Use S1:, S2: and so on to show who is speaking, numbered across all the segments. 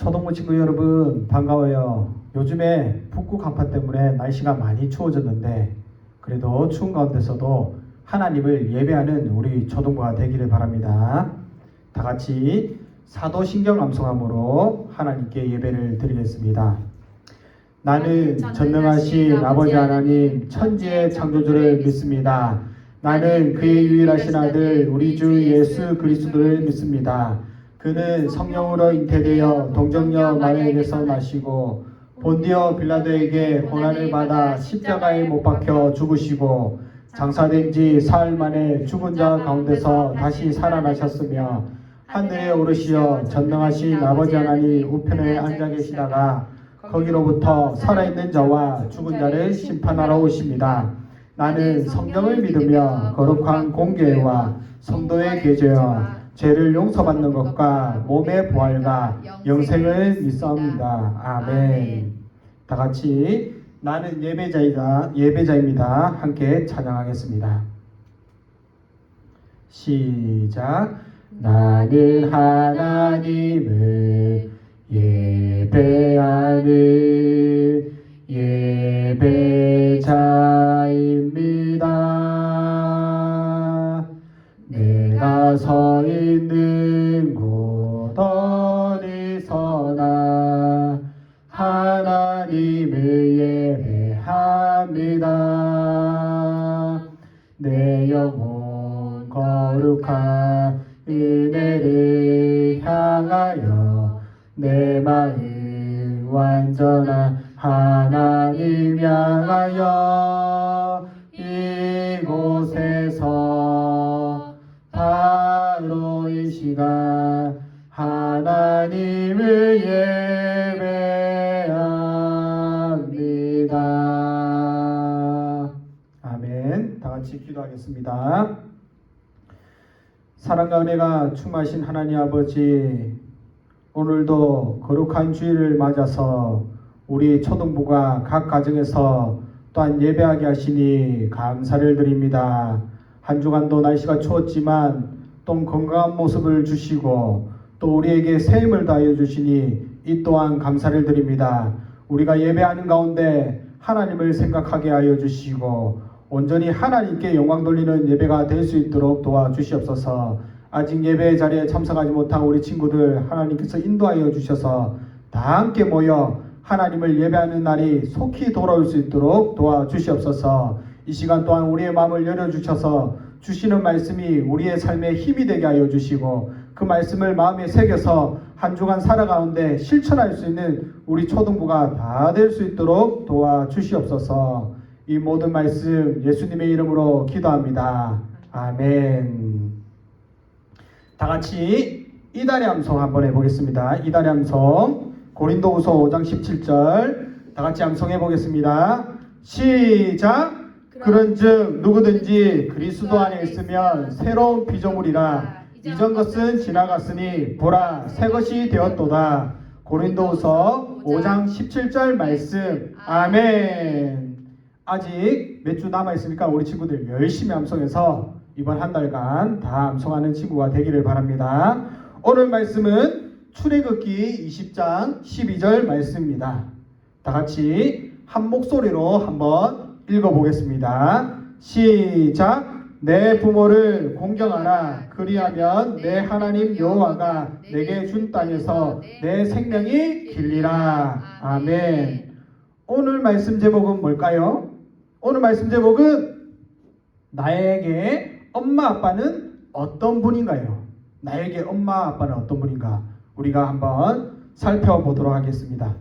S1: 초동부 친구 여러분 반가워요. 요즘에 북극 한파 때문에 날씨가 많이 추워졌는데 그래도 추운 가운데서도 하나님을 예배하는 우리 초동부가 되기를 바랍니다. 다 같이 사도신경 암송함으로 하나님께 예배를 드리겠습니다. 나는 전능하신 아버지 하나님 천지의 창조주를 믿습니다. 나는 그의 유일하신 아들 우리 주 예수 그리스도를 믿습니다. 그는 성령으로 잉태되어 동정녀 마리아에게서 나시고 본디오 빌라도에게 고난을 받아 십자가에 못 박혀 죽으시고 장사된 지 사흘 만에 죽은 자 가운데서 다시 살아나셨으며 하늘에 오르시어 전능하신 아버지 하나님 우편에 앉아 계시다가 거기로부터 살아있는 자와 죽은 자를 심판하러 오십니다. 나는 성령을 믿으며 거룩한 공교회와 성도의 교제와 죄를 용서받는 것과 몸의 부활과 영생을 믿사옵니다. 아멘. 다 같이 나는 예배자입니다. 함께 찬양하겠습니다. 시작. 나는 하나님을 예배하는 예배자입니다. 내가 서 있는 곳 어디서나 하나님을 예배합니다. 내 영혼 거룩한 은혜를 향하여 내 마음 완전한 하나님 향하여 이곳에서 바로 이 시간 하나님을 예배합니다. 아멘. 다 같이 기도하겠습니다. 사랑과 은혜가 충만하신 하나님 아버지, 오늘도 거룩한 주일을 맞아서 우리 초등부가 각 가정에서 또한 예배하게 하시니 감사를 드립니다. 한 주간도 날씨가 추웠지만 또 건강한 모습을 주시고 또 우리에게 새 힘을 다하여 주시니 이 또한 감사를 드립니다. 우리가 예배하는 가운데 하나님을 생각하게 하여 주시고 온전히 하나님께 영광 돌리는 예배가 될 수 있도록 도와주시옵소서. 아직 예배 자리에 참석하지 못한 우리 친구들 하나님께서 인도하여 주셔서 다 함께 모여 하나님을 예배하는 날이 속히 돌아올 수 있도록 도와주시옵소서. 이 시간 또한 우리의 마음을 열어주셔서 주시는 말씀이 우리의 삶에 힘이 되게 하여 주시고 그 말씀을 마음에 새겨서 한 주간 살아가는데 실천할 수 있는 우리 초등부가 다 될 수 있도록 도와주시옵소서. 이 모든 말씀 예수님의 이름으로 기도합니다. 아멘. 다 같이 이달의 암송 한번 해보겠습니다. 이달의 암송 고린도후서 5장 17절 다 같이 암송해 보겠습니다. 시작. 그런즉 누구든지 그리스도 안에 있으면 새로운 피조물이라 이전 것은 지나갔으니 보라 새 것이 되었도다. 고린도후서 5장 17절 말씀. 아멘. 아직 몇 주 남아있으니까 우리 친구들 열심히 암송해서 이번 한 달간 다 암송하는 친구가 되기를 바랍니다. 오늘 말씀은 출애굽기 20장 12절 말씀입니다. 다 같이 한 목소리로 한번 읽어보겠습니다. 시작. 내 부모를 공경하라. 그리하면 내 하나님 여호와가 내게 준 땅에서 내 생명이 길리라. 아멘. 오늘 말씀 제목은 뭘까요? 오늘 말씀 제목은 나에게 엄마 아빠는 어떤 분인가요? 나에게 엄마 아빠는 어떤 분인가? 우리가 한번 살펴보도록 하겠습니다.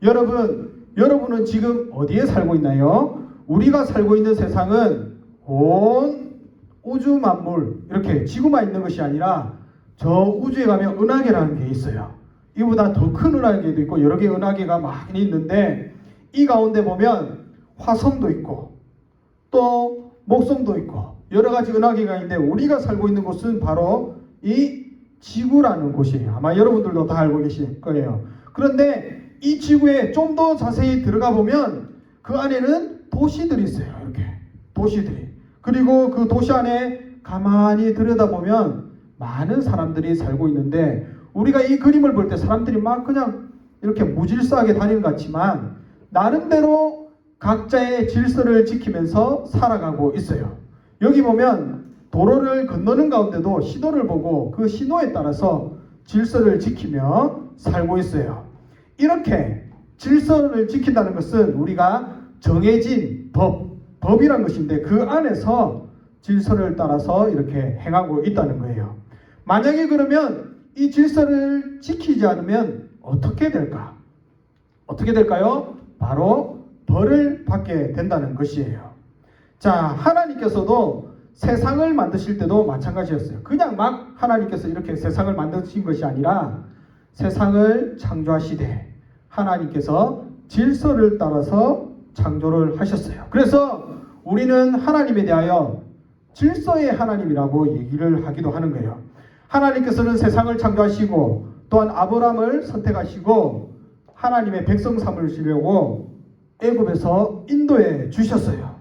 S1: 여러분은 지금 어디에 살고 있나요? 우리가 살고 있는 세상은 온 우주 만물 이렇게 지구만 있는 것이 아니라 저 우주에 가면 은하계라는 게 있어요. 이보다 더 큰 은하계도 있고 여러 개의 은하계가 많이 있는데 이 가운데 보면 화성도 있고 또 목성도 있고 여러 가지 은하계가 있는데 우리가 살고 있는 곳은 바로 이 지구라는 곳이에요. 아마 여러분들도 다 알고 계실 거예요. 그런데 이 지구에 좀 더 자세히 들어가 보면 그 안에는 도시들이 있어요. 이렇게 도시들이. 그리고 그 도시 안에 가만히 들여다보면 많은 사람들이 살고 있는데 우리가 이 그림을 볼 때 사람들이 막 그냥 이렇게 무질서하게 다니는 것 같지만 나름대로 각자의 질서를 지키면서 살아가고 있어요. 여기 보면 도로를 건너는 가운데도 신호를 보고 그 신호에 따라서 질서를 지키며 살고 있어요. 이렇게 질서를 지킨다는 것은 우리가 정해진 법이란 것인데 그 안에서 질서를 따라서 이렇게 행하고 있다는 거예요. 만약에 그러면 이 질서를 지키지 않으면 어떻게 될까? 어떻게 될까요? 바로 벌을 받게 된다는 것이에요. 자, 하나님께서도 세상을 만드실 때도 마찬가지였어요. 그냥 막 하나님께서 이렇게 세상을 만드신 것이 아니라 세상을 창조하시되 하나님께서 질서를 따라서 창조를 하셨어요. 그래서 우리는 하나님에 대하여 질서의 하나님이라고 얘기를 하기도 하는 거예요. 하나님께서는 세상을 창조하시고 또한 아브라함을 선택하시고 하나님의 백성 삼으시려고 애굽에서 인도해 주셨어요.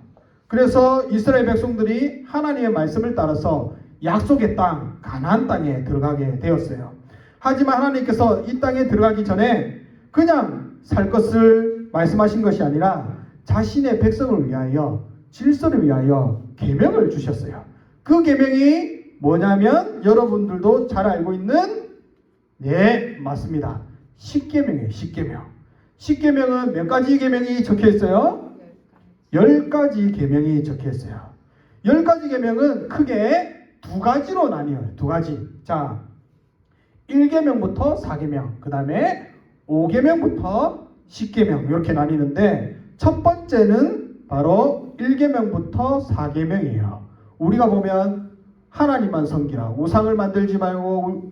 S1: 그래서 이스라엘 백성들이 하나님의 말씀을 따라서 약속의 땅, 가나안 땅에 들어가게 되었어요. 하지만 하나님께서 이 땅에 들어가기 전에 그냥 살 것을 말씀하신 것이 아니라 자신의 백성을 위하여 질서를 위하여 계명을 주셨어요. 그 계명이 뭐냐면 여러분들도 잘 알고 있는 맞습니다. 십계명이에요. 십계명. 십계명은 몇 가지 계명이 적혀 있어요? 10가지 계명이 적혀 있어요. 10가지 계명은 크게 두 가지로 나뉘어요. 두 가지. 자, 1계명부터 4계명, 그 다음에 5계명부터 10계명 이렇게 나뉘는데 첫 번째는 바로 1계명부터 4계명이에요. 우리가 보면 하나님만 섬기라, 우상을 만들지 말고,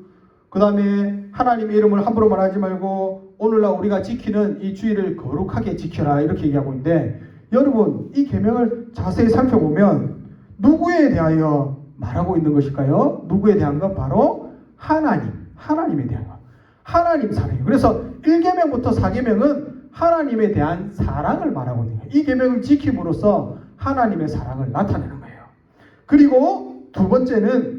S1: 그 다음에 하나님의 이름을 함부로 말하지 말고 오늘날 우리가 지키는 이 주일을 거룩하게 지켜라 이렇게 얘기하고 있는데 여러분 이 계명을 자세히 살펴보면 누구에 대하여 말하고 있는 것일까요? 누구에 대한 건 바로 하나님에 대한 것. 하나님 사랑이에요. 그래서 1계명부터 4계명은 하나님에 대한 사랑을 말하고 있는 거예요. 이 계명을 지킴으로써 하나님의 사랑을 나타내는 거예요. 그리고 두 번째는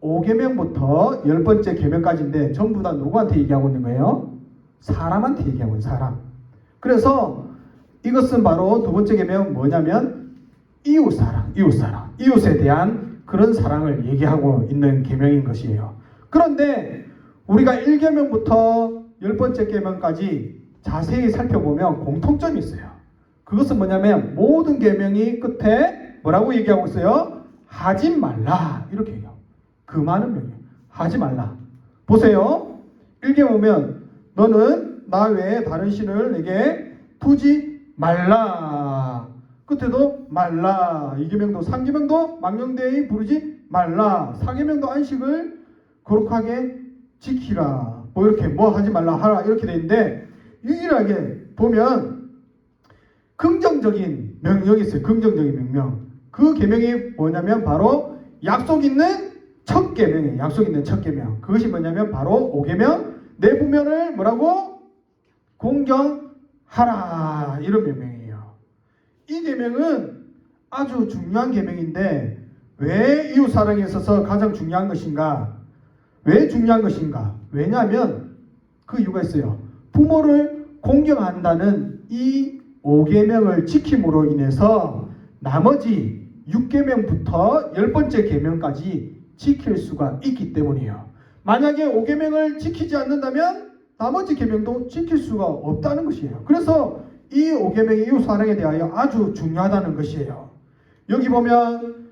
S1: 5계명부터 10번째 계명까지인데 전부 다 누구한테 얘기하고 있는 거예요? 사람한테 얘기하고 있는 사람. 그래서 이것은 바로 두 번째 계명은 뭐냐면 이웃사랑. 이웃에 대한 그런 사랑을 얘기하고 있는 계명인 것이에요. 그런데 우리가 1계명부터 10번째 계명까지 자세히 살펴보면 공통점이 있어요. 그것은 뭐냐면 모든 계명이 끝에 뭐라고 얘기하고 있어요? 하지 말라 이렇게 얘기해요. 그 많은 명이에요. 하지 말라. 보세요. 1계명 보면 너는 나 외에 다른 신을 내게 두지 말라. 끝에도 말라. 2계명도 3계명도 망령되이 부르지 말라. 4계명도 안식을 거룩하게 지키라. 뭐 이렇게 뭐 하지 말라 하라 이렇게 돼 있는데 유일하게 보면 긍정적인 명령이 있어요. 긍정적인 명령. 그 계명이 뭐냐면 바로 약속 있는 첫 계명이에요. 약속 있는 첫 계명. 그것이 뭐냐면 바로 5계명. 내 부모를 뭐라고? 공경하라. 이런 명령이에요. 이 계명은 아주 중요한 계명인데 왜 이웃 사랑에 있어서 가장 중요한 것인가? 왜 중요한 것인가? 왜냐하면 그 이유가 있어요. 부모를 공경한다는 이 5계명을 지킴으로 인해서 나머지 6계명부터 10번째 계명까지 지킬 수가 있기 때문이에요. 만약에 5계명을 지키지 않는다면 나머지 계명도 지킬 수가 없다는 것이에요. 그래서 이 5계명이 이웃 사랑에 대하여 아주 중요하다는 것이에요. 여기 보면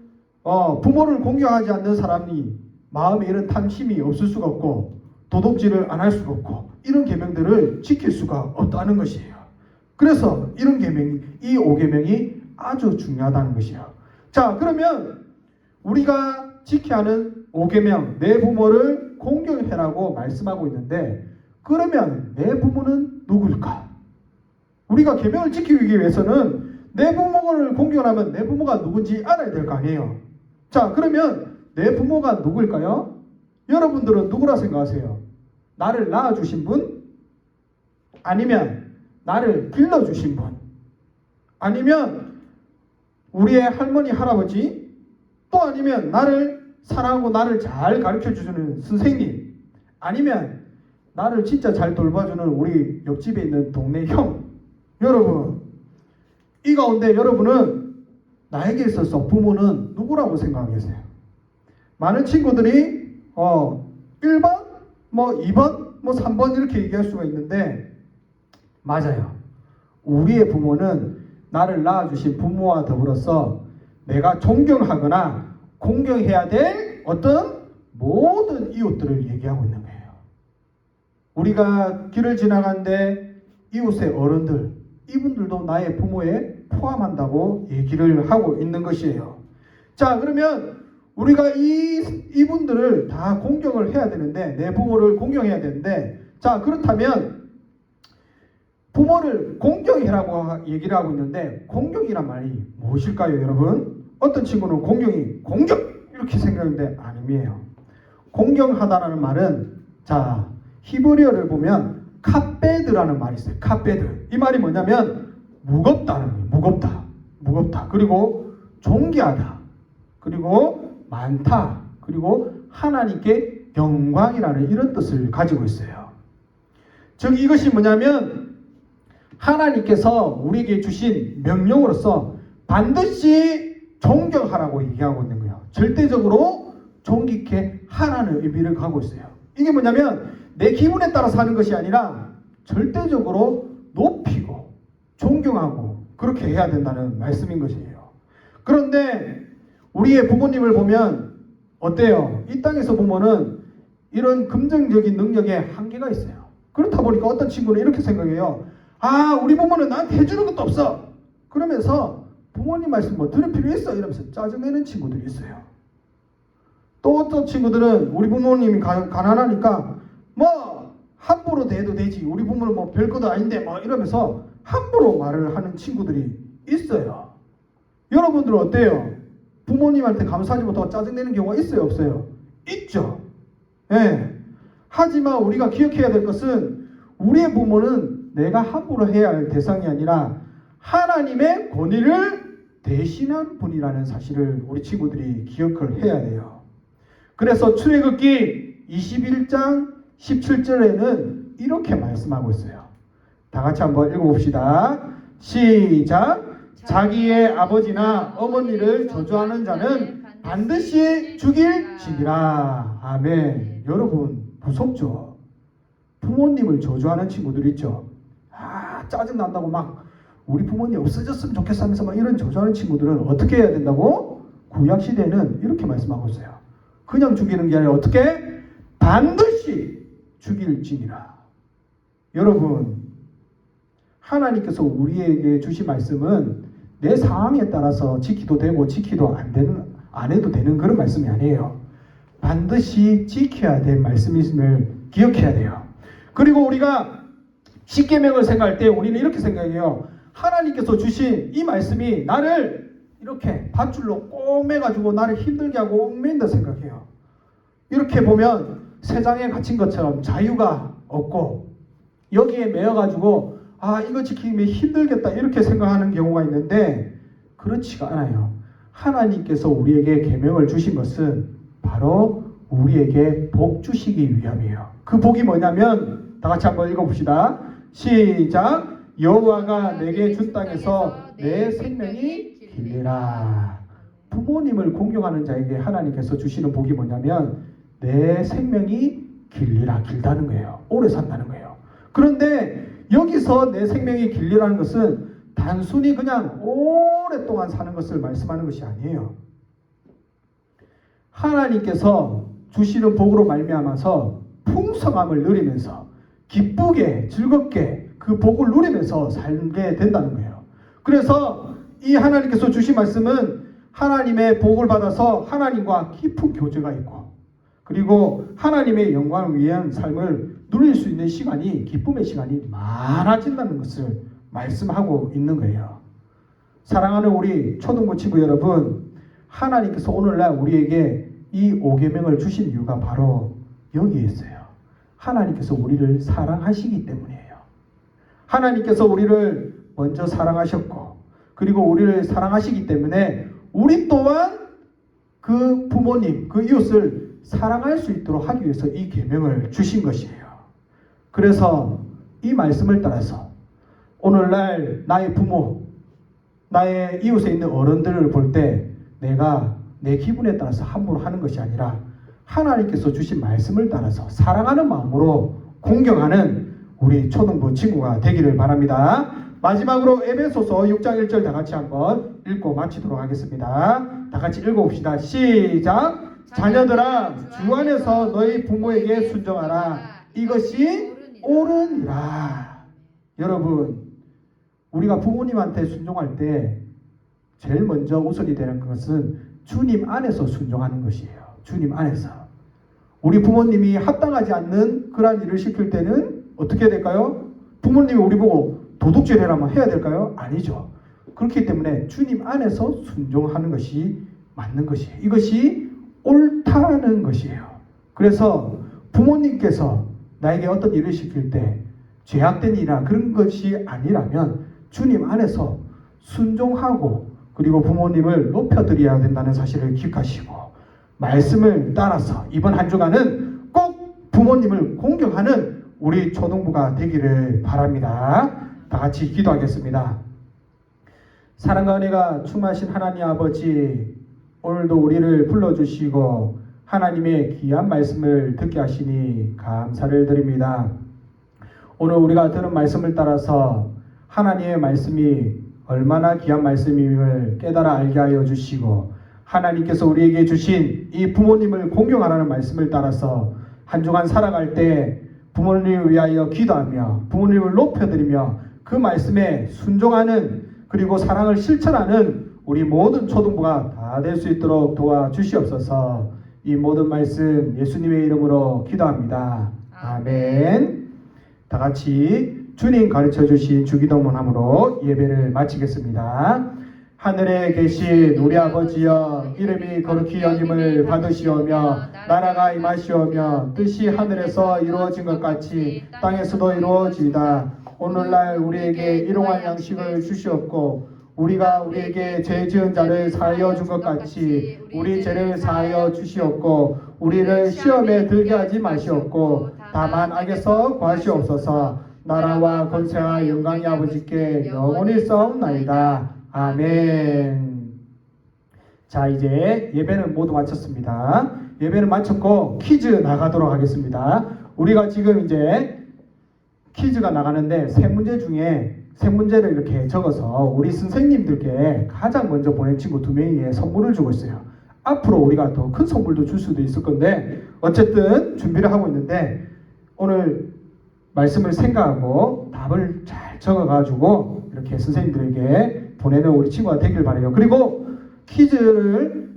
S1: 부모를 공경하지 않는 사람이 마음에 이런 탐심이 없을 수가 없고 도둑질을 안 할 수가 없고 이런 계명들을 지킬 수가 없다는 것이에요. 그래서 이런 계명, 이 5계명이 아주 중요하다는 것이에요. 자, 그러면 우리가 지켜야 하는 5계명, 내 부모를 공경해라고 말씀하고 있는데 그러면 내 부모는 누구일까? 우리가 계명을 지키기 위해서는 내 부모를 공경하면 내 부모가 누군지 알아야 될 거 아니에요. 자, 그러면 내 부모가 누구일까요? 여러분들은 누구라 생각하세요? 나를 낳아주신 분? 아니면 나를 길러주신 분? 아니면 우리의 할머니, 할아버지? 또 아니면 나를 사랑하고 나를 잘 가르쳐주는 선생님, 아니면 나를 진짜 잘 돌봐주는 우리 옆집에 있는 동네 형. 여러분, 이 가운데 여러분은 나에게 있어서 부모는 누구라고 생각하세요? 많은 친구들이 1번, 2번, 3번 이렇게 얘기할 수가 있는데, 맞아요. 우리의 부모는 나를 낳아주신 부모와 더불어서 내가 존경하거나 공경해야 될 어떤 모든 이웃들을 얘기하고 있는 거예요. 우리가 길을 지나가는데 이웃의 어른들, 이분들도 나의 부모에 포함한다고 얘기를 하고 있는 것이에요. 자, 그러면 우리가 이분들을 다 공경을 해야 되는데, 내 부모를 공경해야 되는데, 자, 그렇다면 부모를 공경해라고 얘기를 하고 있는데, 공경이란 말이 무엇일까요, 여러분? 어떤 친구는 공경이 공경 이렇게 생각하는데 아니에요. 공경하다라는 말은, 자, 히브리어를 보면 카베드라는 말이 있어요. 카베드. 이 말이 뭐냐면 무겁다는 거예요. 무겁다. 그리고 존귀하다. 그리고 많다. 그리고 하나님께 영광이라는 이런 뜻을 가지고 있어요. 즉 이것이 뭐냐면 하나님께서 우리에게 주신 명령으로서 반드시 존경하라고 얘기하고 있는 거예요. 절대적으로 존귀케 하라는 의미를 갖고 있어요. 이게 뭐냐면 내 기분에 따라 사는 것이 아니라 절대적으로 높이고 존경하고 그렇게 해야 된다는 말씀인 것이에요. 그런데 우리의 부모님을 보면 어때요? 이 땅에서 보면은 이런 긍정적인 능력에 한계가 있어요. 그렇다 보니까 어떤 친구는 이렇게 생각해요. 아, 우리 부모는 나한테 해주는 것도 없어. 그러면서 부모님 말씀 뭐 들을 필요 있어? 이러면서 짜증내는 친구들이 있어요. 또 어떤 친구들은 우리 부모님이 가난하니까 뭐 함부로 대해도 되지. 우리 부모는 뭐 별것도 아닌데 뭐 이러면서 함부로 말을 하는 친구들이 있어요. 여러분들은 어때요? 부모님한테 감사하지 못하고 짜증내는 경우가 있어요? 없어요? 있죠. 예. 하지만 우리가 기억해야 될 것은 우리의 부모는 내가 함부로 해야 할 대상이 아니라 하나님의 권위를 대신한 분이라는 사실을 우리 친구들이 기억을 해야 돼요. 그래서 출애굽기 21장 17절에는 이렇게 말씀하고 있어요. 다 같이 한번 읽어봅시다. 시작. 자기의 아버지나 어머니를 저주하는 자는 반드시 죽일지니라. 아멘. 여러분 무섭죠? 부모님을 저주하는 친구들 있죠? 짜증난다고 막 우리 부모님 없어졌으면 좋겠어 하면서 막 이런 저주하는 친구들은 어떻게 해야 된다고? 구약시대는 이렇게 말씀하고 있어요. 그냥 죽이는 게 아니라 어떻게? 반드시 죽일지니라. 여러분, 하나님께서 우리에게 주신 말씀은 내 상황에 따라서 지키도 되고 지키도 안 해도 되는 그런 말씀이 아니에요. 반드시 지켜야 될 말씀임을 기억해야 돼요. 그리고 우리가 십계명을 생각할 때 우리는 이렇게 생각해요. 하나님께서 주신 이 말씀이 나를 이렇게 밧줄로 꼭 매가지고 나를 힘들게 하고 얽매인다 생각해요. 이렇게 보면 세상에 갇힌 것처럼 자유가 없고 여기에 매여가지고 이거 지키면 힘들겠다 이렇게 생각하는 경우가 있는데 그렇지가 않아요. 하나님께서 우리에게 계명을 주신 것은 바로 우리에게 복 주시기 위함이에요. 그 복이 뭐냐면 다 같이 한번 읽어봅시다. 시작. 여호와가 내게 준 땅에서 내 생명이 길리라. 부모님을 공경하는 자에게 하나님께서 주시는 복이 뭐냐면 내 생명이 길리라. 길다는 거예요. 오래 산다는 거예요. 그런데 여기서 내 생명이 길리라는 것은 단순히 그냥 오랫동안 사는 것을 말씀하는 것이 아니에요. 하나님께서 주시는 복으로 말미암아서 풍성함을 누리면서 기쁘게 즐겁게 그 복을 누리면서 살게 된다는 거예요. 그래서 이 하나님께서 주신 말씀은 하나님의 복을 받아서 하나님과 깊은 교제가 있고 그리고 하나님의 영광을 위한 삶을 누릴 수 있는 시간이 기쁨의 시간이 많아진다는 것을 말씀하고 있는 거예요. 사랑하는 우리 초등부 친구 여러분, 하나님께서 오늘날 우리에게 이 5계명을 주신 이유가 바로 여기에 있어요. 하나님께서 우리를 사랑하시기 때문이에요. 하나님께서 우리를 먼저 사랑하셨고 그리고 우리를 사랑하시기 때문에 우리 또한 그 부모님, 그 이웃을 사랑할 수 있도록 하기 위해서 이 계명을 주신 것이에요. 그래서 이 말씀을 따라서 오늘날 나의 부모, 나의 이웃에 있는 어른들을 볼 때 내가 내 기분에 따라서 함부로 하는 것이 아니라 하나님께서 주신 말씀을 따라서 사랑하는 마음으로 공경하는 우리 초등부 친구가 되기를 바랍니다. 마지막으로 에베소서 6장 1절 다 같이 한번 읽고 마치도록 하겠습니다. 다 같이 읽어봅시다. 시작! 자녀들아 주 안에서 너희 부모에게 순종하라. 이것이 옳으니라. 여러분, 우리가 부모님한테 순종할 때 제일 먼저 우선이 되는 것은 주님 안에서 순종하는 것이에요. 주님 안에서. 우리 부모님이 합당하지 않는 그러한 일을 시킬 때는 어떻게 될까요? 부모님이 우리 보고 도둑질 해라면 해야 될까요? 아니죠. 그렇기 때문에 주님 안에서 순종하는 것이 맞는 것이에요. 이것이 옳다는 것이에요. 그래서 부모님께서 나에게 어떤 일을 시킬 때 죄악된 일이나 그런 것이 아니라면 주님 안에서 순종하고 그리고 부모님을 높여드려야 된다는 사실을 기억하시고 말씀을 따라서 이번 한 주간은 꼭 부모님을 공경하는 우리 초등부가 되기를 바랍니다. 다 같이 기도하겠습니다. 사랑과 은혜가 충만하신 하나님 아버지, 오늘도 우리를 불러주시고 하나님의 귀한 말씀을 듣게 하시니 감사를 드립니다. 오늘 우리가 들은 말씀을 따라서 하나님의 말씀이 얼마나 귀한 말씀임을 깨달아 알게 하여 주시고 하나님께서 우리에게 주신 이 부모님을 공경하라는 말씀을 따라서 한 주간 살아갈 때 부모님을 위하여 기도하며 부모님을 높여드리며 그 말씀에 순종하는 그리고 사랑을 실천하는 우리 모든 초등부가 다 될 수 있도록 도와주시옵소서. 이 모든 말씀 예수님의 이름으로 기도합니다. 아멘. 다 같이 주님 가르쳐 주신 주기도문함으로 예배를 마치겠습니다. 하늘에 계신 우리 아버지여, 이름이 거룩히 여김을 받으시오며 나라가 임하시오며 뜻이 하늘에서 이루어진 것 같이 땅에서도 이루어지이다. 오늘날 우리에게 일용할 양식을 주시옵고 우리가 우리에게 죄 지은 자를 사하여 준 것 같이 우리 죄를 사하여 주시옵고 우리를 시험에 들게 하지 마시옵고 다만 악에서 구하시옵소서. 나라와 권세와 영광이 아버지께 영원히 싸움나이다. 아멘. 자, 이제 예배는 모두 마쳤습니다. 예배는 마쳤고 퀴즈 나가도록 하겠습니다. 우리가 지금 이제 퀴즈가 나가는데 세 문제 중에 세 문제를 이렇게 적어서 우리 선생님들께 가장 먼저 보낸 친구 2명에게 선물을 주고 있어요. 앞으로 우리가 더 큰 선물도 줄 수도 있을 건데 어쨌든 준비를 하고 있는데 오늘 말씀을 생각하고 답을 잘 적어가지고 이렇게 선생님들에게 보내는 우리 친구가 되길 바라요. 그리고 퀴즈를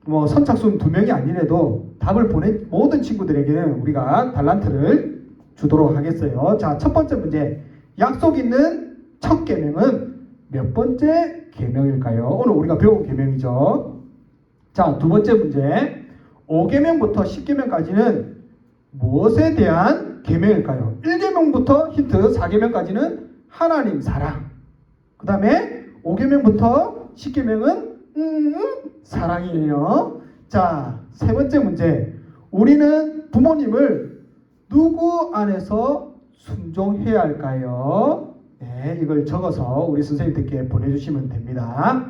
S1: 선착순 2명이 아니래도 답을 보낸 모든 친구들에게는 우리가 달란트를 주도록 하겠어요. 자, 첫 번째 문제. 약속 있는 첫 계명은 몇 번째 계명일까요? 오늘 우리가 배운 계명이죠. 자, 두 번째 문제. 5계명부터 10계명까지는 무엇에 대한 계명일까요? 1계명부터 힌트 4계명까지는 하나님 사랑. 그 다음에 5계명부터 10계명은 사랑이에요. 자, 세 번째 문제. 우리는 부모님을 누구 안에서 순종해야 할까요? 네, 이걸 적어서 우리 선생님들께 보내주시면 됩니다.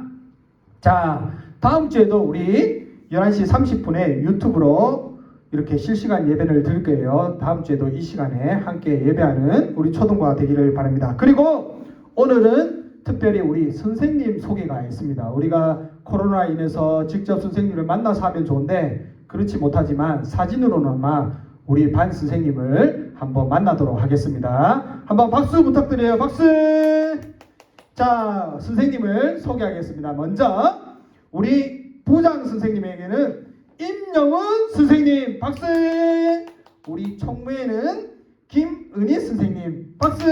S1: 자, 다음 주에도 우리 11시 30분에 유튜브로 이렇게 실시간 예배를 드릴 거예요. 다음 주에도 이 시간에 함께 예배하는 우리 초등부가 되기를 바랍니다. 그리고 오늘은 특별히 우리 선생님 소개가 있습니다. 우리가 코로나 인해서 직접 선생님을 만나서 하면 좋은데 그렇지 못하지만 사진으로나마 우리 반 선생님을 한번 만나도록 하겠습니다. 한번 박수 부탁드려요. 박수! 자, 선생님을 소개하겠습니다. 먼저 우리 부장 선생님에게는 임영은 선생님 박수! 우리 총무에는 김은희 선생님 박수!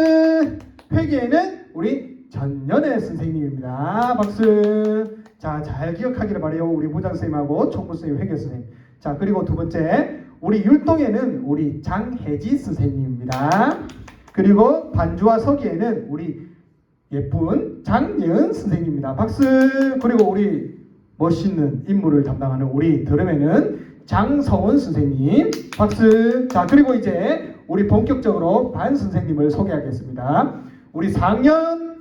S1: 회계에는 우리 전연애 선생님입니다. 박수! 자, 잘 기억하기를 바라요. 우리 부장 선생님하고 총무 선생님, 회계 선생님. 자, 그리고 두 번째 우리 율동에는 우리 장혜지 선생님입니다. 그리고 반주와 서기에는 우리 예쁜 장예은 선생님입니다. 박수! 그리고 우리 멋있는 임무를 담당하는 우리 드럼에는 장성훈 선생님 박수. 자, 그리고 이제 우리 본격적으로 반 선생님을 소개하겠습니다. 우리 4학년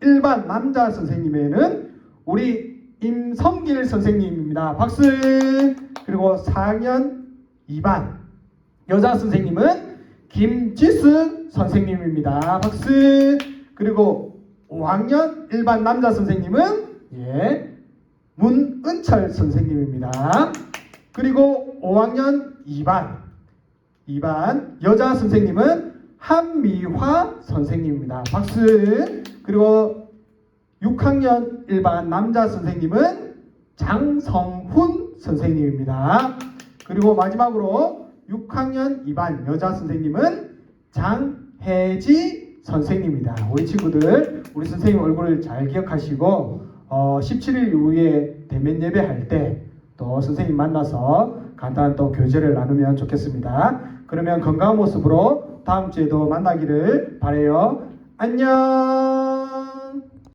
S1: 일반 남자 선생님에는 우리 임성길 선생님입니다. 박수. 그리고 4학년 2반 여자 선생님은 김지수 선생님입니다. 박수. 그리고 5학년 일반 남자 선생님은 문은철 선생님입니다. 그리고 5학년 2반 여자 선생님은 한미화 선생님입니다. 박수. 그리고 6학년 일반 남자 선생님은 장성훈 선생님입니다. 그리고 마지막으로 6학년 2반 여자 선생님은 장혜지 선생님입니다. 우리 친구들 우리 선생님 얼굴을 잘 기억하시고 17일 이후에 대면 예배할 때 또 선생님 만나서 간단한 또 교제를 나누면 좋겠습니다. 그러면 건강한 모습으로 다음 주에도 만나기를 바라요. 안녕.